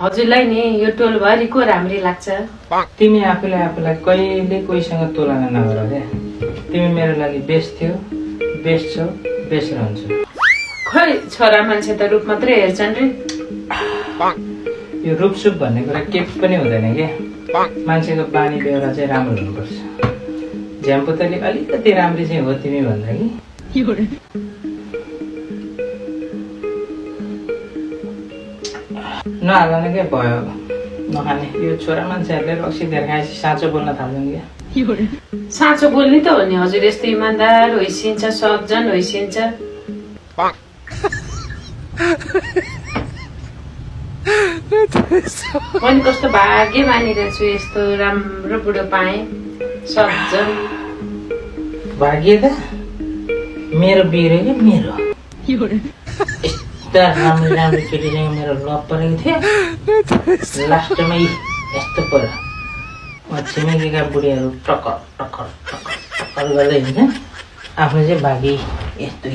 हजुरलाई नि यो टोलभरिको राम्री लाग्छ। तिमी आफूलाई कहिले कोहीसँग तुलना नगर क्या। तिमी मेरो लागि बेस्ट थियो, बेस्ट छौ, बेस्ट रहन्छौ। खै छोरा मान्छे त रूप मात्रै हेर्छन् रे। यो रूपसुप भन्ने कुरा के पनि हुँदैन क्या। मान्छेको बानी बेहोरा चाहिँ राम्रो हुनुपर्छ। झ्याम्पुतली अलिकति राम्री चाहिँ हो तिमी भन्दा कि। नहाल्न के भयो नखाने। यो छोरा मान्छेहरूले रक्सी धेर खाएपछि साँचो बोल्न थाल्छन् क्या। साँचो बोल्ने त हो नि हजुर। यस्तो इमान्दार होइसिन्छ, सज्जन होइसिन्छ। पनि कस्तो भाग्य मानिरहेछु, यस्तो राम्रो बुढो पाएँ, सज्जन। भाग्य त मेरो बिरे क्या मेरो। यस्ता राम्रो केटीसँग मेरो लभ परेको थियो। लास्टमा यस्तो पर्यो। छिमेकीका बुढीहरू टक्कर टक्कर टक्कर टक्कर गर्दै हिँड्छन्। आफ्नो चाहिँ भागी यस्तो